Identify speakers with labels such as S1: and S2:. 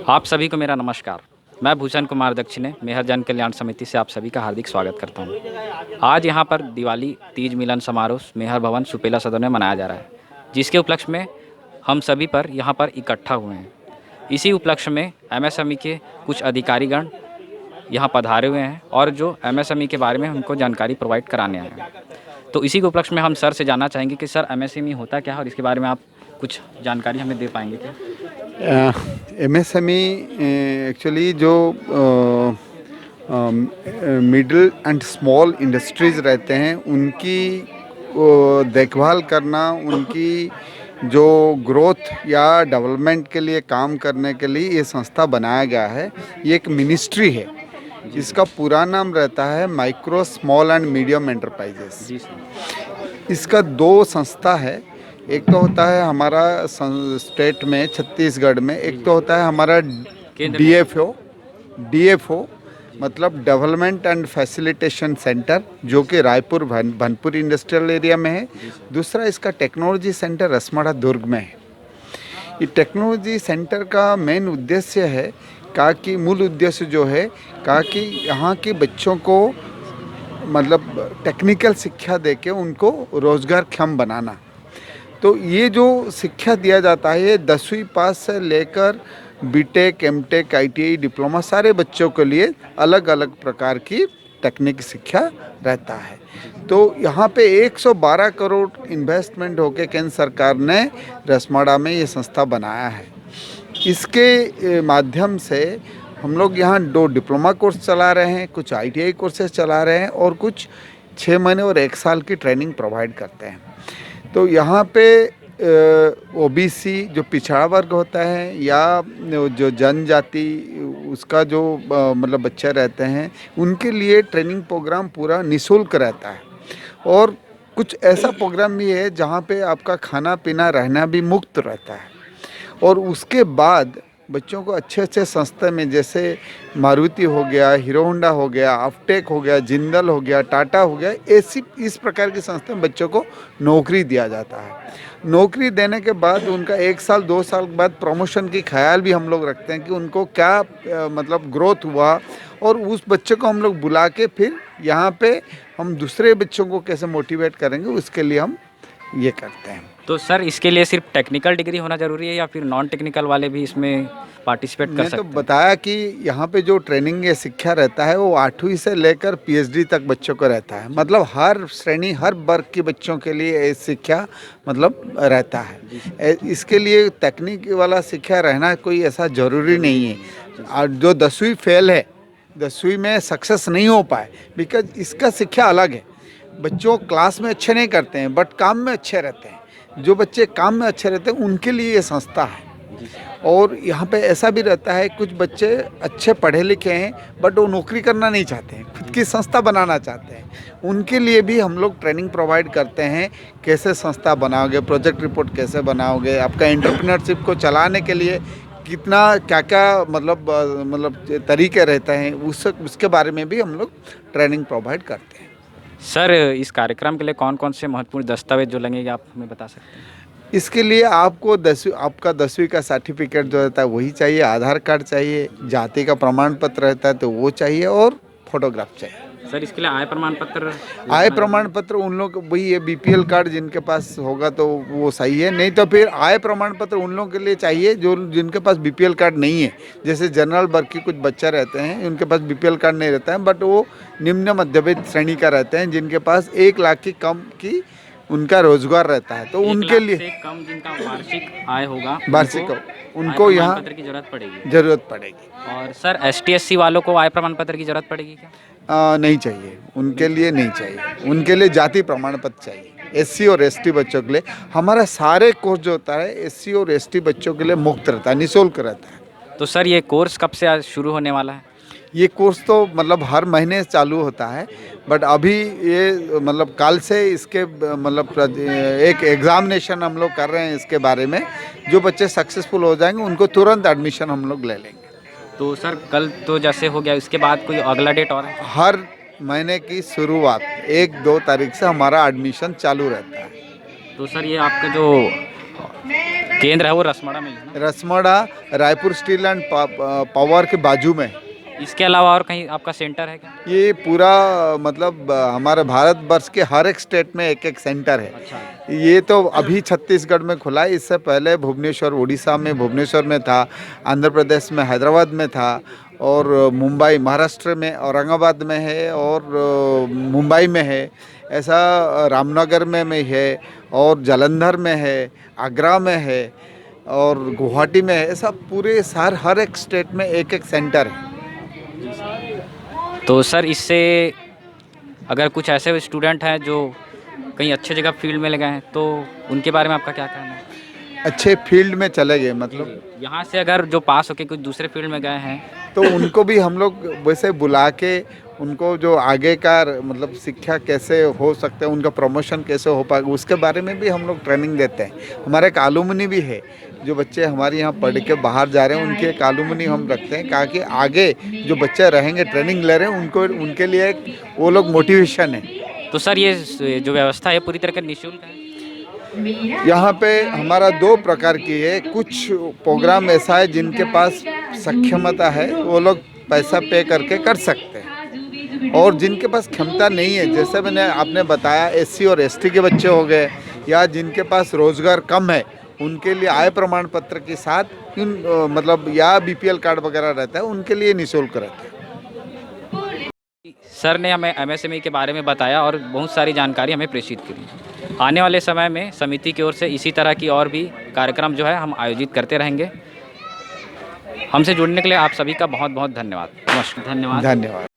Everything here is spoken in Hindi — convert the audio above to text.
S1: आप सभी को मेरा नमस्कार। मैं भूषण कुमार दक्षिणे मेहर जन कल्याण समिति से आप सभी का हार्दिक स्वागत करता हूं। आज यहां पर दिवाली तीज मिलन समारोह मेहर भवन सुपेला सदन में मनाया जा रहा है, जिसके उपलक्ष्य में हम सभी पर यहां पर इकट्ठा हुए हैं। इसी उपलक्ष्य में एमएसएमई के कुछ अधिकारीगण यहाँ पधारे हुए हैं और जो एमएसएमई के बारे में हमको जानकारी प्रोवाइड कराने आए हैं। तो इसी के उपलक्ष्य में हम सर से जानना चाहेंगे कि सर एमएसएमई होता क्या है और इसके बारे में आप कुछ जानकारी हमें दे पाएंगे क्या?
S2: एमएसएमई एक्चुअली जो मिडिल एंड स्मॉल इंडस्ट्रीज़ रहते हैं उनकी देखभाल करना, उनकी जो ग्रोथ या डेवलपमेंट के लिए काम करने के लिए ये संस्था बनाया गया है। ये एक मिनिस्ट्री है। इसका पूरा नाम रहता है micro small and medium enterprises.
S1: जी सर।
S2: इसका दो संस्था है। एक तो होता है हमारा स्टेट में छत्तीसगढ़ में, एक तो होता है हमारा डीएफओ मतलब डेवलपमेंट एंड फैसिलिटेशन सेंटर, जो कि रायपुर भनपुर इंडस्ट्रियल एरिया में है। दूसरा इसका टेक्नोलॉजी सेंटर रसमाड़ा दुर्ग में है। ये टेक्नोलॉजी सेंटर का मेन उद्देश्य है कि मूल उद्देश्य जो है कि यहाँ के बच्चों को मतलब टेक्निकल शिक्षा देके उनको रोजगारक्षम बनाना। तो ये जो शिक्षा दिया जाता है ये 10वीं पास से लेकर बीटेक, एमटेक, आईटीआई, डिप्लोमा सारे बच्चों के लिए अलग अलग प्रकार की टेक्निक शिक्षा रहता है। तो यहाँ पे 112 करोड़ इन्वेस्टमेंट होके केंद्र सरकार ने रसमाड़ा में ये संस्था बनाया है। इसके माध्यम से हम लोग यहाँ 2 डिप्लोमा कोर्स चला रहे हैं, कुछ आईटीआई कोर्सेज चला रहे हैं और कुछ 6 महीने और 1 साल की ट्रेनिंग प्रोवाइड करते हैं। तो यहाँ पे ओबीसी जो पिछड़ा वर्ग होता है या जो जनजाति उसका जो मतलब बच्चे रहते हैं उनके लिए ट्रेनिंग प्रोग्राम पूरा निःशुल्क रहता है। और कुछ ऐसा प्रोग्राम भी है जहाँ पे आपका खाना पीना रहना भी मुफ्त रहता है। और उसके बाद बच्चों को अच्छे अच्छे संस्था में, जैसे मारुति हो गया, हीरो होंडा हो गया, अफ्टेक हो गया, जिंदल हो गया, टाटा हो गया, ऐसी इस प्रकार की संस्था में बच्चों को नौकरी दिया जाता है। नौकरी देने के बाद उनका 1 साल 2 साल के बाद प्रमोशन की ख्याल भी हम लोग रखते हैं कि उनको क्या मतलब ग्रोथ हुआ, और उस बच्चे को हम लोग बुला के फिर यहाँ पे हम दूसरे बच्चों को कैसे मोटिवेट करेंगे उसके लिए हम ये करते हैं।
S1: तो सर इसके लिए सिर्फ टेक्निकल डिग्री होना ज़रूरी है या फिर नॉन टेक्निकल वाले भी इसमें पार्टिसिपेट कर सकते हैं?
S2: मैंने तो बताया कि यहाँ पे जो ट्रेनिंग या शिक्षा रहता है वो 8वीं से लेकर पीएचडी तक बच्चों को रहता है। मतलब हर श्रेणी, हर वर्ग के बच्चों के लिए ये शिक्षा मतलब रहता है। इसके लिए तकनीक वाला शिक्षा रहना कोई ऐसा ज़रूरी नहीं है। और जो 10वीं फेल है, 10वीं में सक्सेस नहीं हो पाए, बिकॉज इसका शिक्षा अलग है। बच्चों क्लास में अच्छे नहीं करते हैं बट काम में अच्छे रहते हैं। जो बच्चे काम में अच्छे रहते हैं उनके लिए ये संस्था है। और यहाँ पे ऐसा भी रहता है कुछ बच्चे अच्छे पढ़े लिखे हैं बट वो नौकरी करना नहीं चाहते हैं, खुद की संस्था बनाना चाहते हैं। उनके लिए भी हम लोग ट्रेनिंग प्रोवाइड करते हैं, कैसे संस्था बनाओगे, प्रोजेक्ट रिपोर्ट कैसे बनाओगे, आपका एंटरप्रेन्योरशिप को चलाने के लिए कितना क्या क्या मतलब तरीके रहते हैं, उसके बारे में भी हम लोग ट्रेनिंग प्रोवाइड करते हैं।
S1: सर इस कार्यक्रम के लिए कौन कौन से महत्वपूर्ण दस्तावेज जो लगेंगे आप हमें बता सकते हैं?
S2: इसके लिए आपको आपका 10वीं का सर्टिफिकेट जो रहता है वही चाहिए, आधार कार्ड चाहिए, जाति का प्रमाण पत्र रहता है तो वो चाहिए और फोटोग्राफ चाहिए।
S1: सर इसके लिए आय प्रमाण पत्र?
S2: आय प्रमाण पत्र उन लोग वही है, बीपीएल कार्ड जिनके पास होगा तो वो सही है, नहीं तो फिर आय प्रमाण पत्र उन लोगों के लिए चाहिए जो जिनके पास बीपीएल कार्ड नहीं है। जैसे जनरल वर्ग के कुछ बच्चे रहते हैं उनके पास बीपीएल कार्ड नहीं रहता है बट वो निम्न मध्यवित्त श्रेणी का रहते हैं, जिनके पास 1 लाख की कम की उनका रोजगार रहता है, तो उनके लिए
S1: कम जिनका वार्षिक आय होगा
S2: उनको यहाँ
S1: पत्र की
S2: जरूरत पड़ेगी।
S1: और सर ST/SC वालों को आय प्रमाण पत्र की जरूरत पड़ेगी क्या?
S2: नहीं चाहिए, उनके लिए नहीं चाहिए। उनके लिए जाति प्रमाण पत्र चाहिए। SC और ST बच्चों के लिए हमारा सारे कोर्स जो होता है SC और ST बच्चों के लिए मुफ्त रहता है, निःशुल्क रहता है।
S1: तो सर ये कोर्स कब से आज शुरू होने वाला है?
S2: ये कोर्स तो मतलब हर महीने चालू होता है बट अभी ये मतलब कल से इसके मतलब एक एग्जामिनेशन हम लोग कर रहे हैं इसके बारे में। जो बच्चे सक्सेसफुल हो जाएंगे उनको तुरंत एडमिशन हम लोग ले लेंगे।
S1: तो सर कल तो जैसे हो गया, इसके बाद कोई अगला डेट और है?
S2: हर महीने की शुरुआत 1-2 तारीख से हमारा एडमिशन चालू रहता है।
S1: तो सर ये आपका जो केंद्र है वो रसमड़ा में ही है ना?
S2: Rasmada Raipur steel and power के बाजू में है।
S1: इसके अलावा और कहीं आपका सेंटर है क्या?
S2: ये पूरा मतलब हमारे भारत वर्ष के हर एक स्टेट में एक एक सेंटर है।
S1: अच्छा।
S2: ये तो अभी छत्तीसगढ़ में खुला है, इससे पहले भुवनेश्वर उड़ीसा में भुवनेश्वर में था, आंध्र प्रदेश में हैदराबाद में था, और मुंबई महाराष्ट्र में औरंगाबाद में है, और मुंबई में है, ऐसा रामनगर में है, और जालंधर में है, आगरा में है, और गुवाहाटी में है। ऐसा पूरे हर एक स्टेट में एक एक सेंटर है।
S1: तो सर इससे अगर कुछ ऐसे स्टूडेंट हैं जो कहीं अच्छे जगह फील्ड में लगे हैं तो उनके बारे में आपका क्या कहना है?
S2: अच्छे फील्ड में चले गए, मतलब
S1: यहाँ से अगर जो पास होके कुछ दूसरे फील्ड में गए हैं
S2: तो उनको भी हम लोग वैसे बुला के उनको जो आगे का मतलब शिक्षा कैसे हो सकते हैं, उनका प्रमोशन कैसे हो पाएगा, उसके बारे में भी हम लोग ट्रेनिंग देते हैं। हमारे एक अलुमनी भी है, जो बच्चे हमारे यहाँ पढ़ के बाहर जा रहे हैं उनकी एक अलुमनी हम रखते हैं, कहा कि आगे जो बच्चे रहेंगे ट्रेनिंग ले रहे हैं उनको उनके लिए एक वो लोग मोटिवेशन है।
S1: तो सर ये जो व्यवस्था है पूरी तरह से निःशुल्क है?
S2: यहाँ पे हमारा 2 प्रकार की है। कुछ प्रोग्राम ऐसा है जिनके पास सक्षमता है वो लोग पैसा पे करके कर सकते हैं, और जिनके पास क्षमता नहीं है, जैसे मैंने आपने बताया एससी और एसटी के बच्चे हो गए, या जिनके पास रोजगार कम है, उनके लिए आय प्रमाण पत्र के साथ मतलब या बीपीएल कार्ड वगैरह रहता है, उनके लिए निःशुल्क रहता है।
S1: सर ने हमें एमएसएमई के बारे में बताया और बहुत सारी जानकारी हमें प्रेषित करी। आने वाले समय में समिति की ओर से इसी तरह की और भी कार्यक्रम जो है हम आयोजित करते रहेंगे। हमसे जुड़ने के लिए आप सभी का बहुत बहुत धन्यवाद। नमस्कार। धन्यवाद।
S2: धन्यवाद।